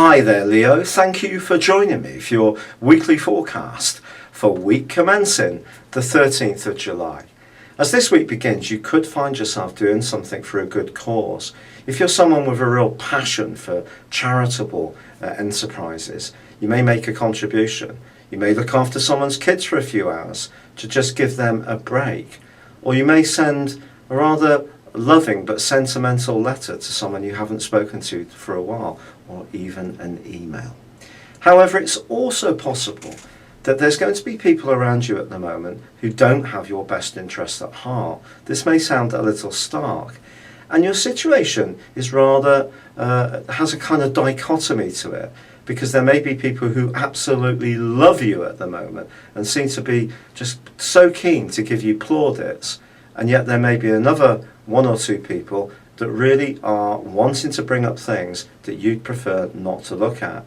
Hi there, Leo. Thank you for joining me for your weekly forecast for week commencing the 13th of July. As this week begins, you could find yourself doing something for a good cause. If you're someone with a real passion for charitable enterprises, you may make a contribution. You may look after someone's kids for a few hours to just give them a break. Or you may send a rather loving but sentimental letter to someone you haven't spoken to for a while, or even an email. However, it's also possible that there's going to be people around you at the moment who don't have your best interest at heart. This may sound a little stark, and your situation is rather has a kind of dichotomy to it, because there may be people who absolutely love you at the moment and seem to be just so keen to give you plaudits, and yet there may be another one or two people that really are wanting to bring up things that you'd prefer not to look at.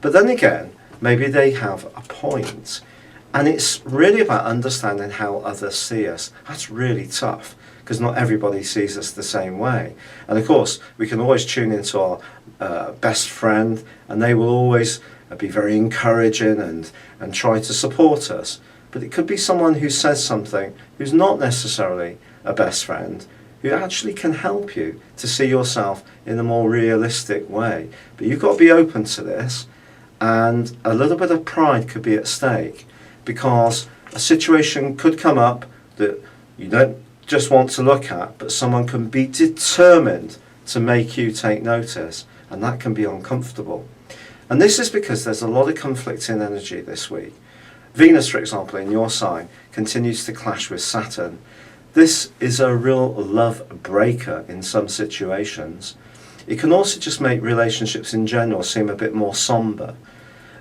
But then again, maybe they have a point. And it's really about understanding how others see us. That's really tough, because not everybody sees us the same way. And of course, we can always tune into our best friend, and they will always be very encouraging and try to support us. But it could be someone who says something who's not necessarily a best friend, who actually can help you to see yourself in a more realistic way. But you've got to be open to this, and a little bit of pride could be at stake, because a situation could come up that you don't just want to look at, but someone can be determined to make you take notice, and that can be uncomfortable. And this is because there's a lot of conflicting energy this week. Venus, for example, in your sign, continues to clash with Saturn. This is a real love breaker in some situations. It can also just make relationships in general seem a bit more somber.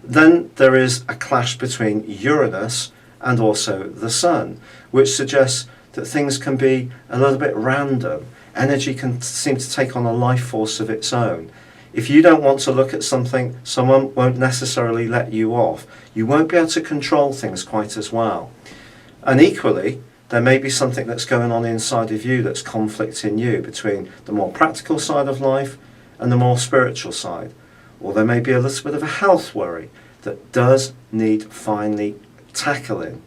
Then there is a clash between Uranus and also the Sun, which suggests that things can be a little bit random. Energy can seem to take on a life force of its own. If you don't want to look at something, someone won't necessarily let you off. You won't be able to control things quite as well. And equally, there may be something that's going on inside of you that's conflicting you between the more practical side of life and the more spiritual side. Or there may be a little bit of a health worry that does need finally tackling.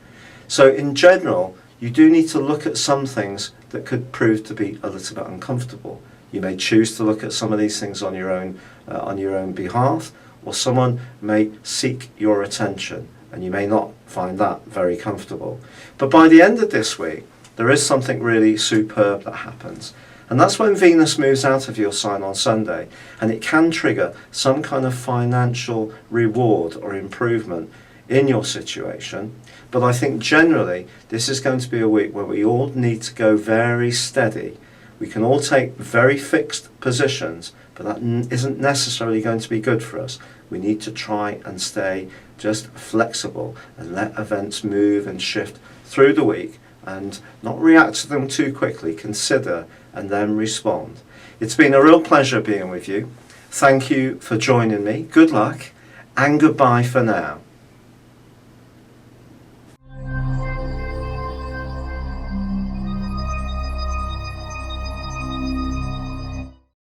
So in general, you do need to look at some things that could prove to be a little bit uncomfortable. You may choose to look at some of these things on your own behalf, or someone may seek your attention, and you may not find that very comfortable. But by the end of this week, there is something really superb that happens. And that's when Venus moves out of your sign on Sunday, and it can trigger some kind of financial reward or improvement in your situation. But I think generally, this is going to be a week where we all need to go very steady. We can all take very fixed positions, but that isn't necessarily going to be good for us. We need to try and stay just flexible and let events move and shift through the week and not react to them too quickly. Consider and then respond. It's been a real pleasure being with you. Thank you for joining me. Good luck and goodbye for now.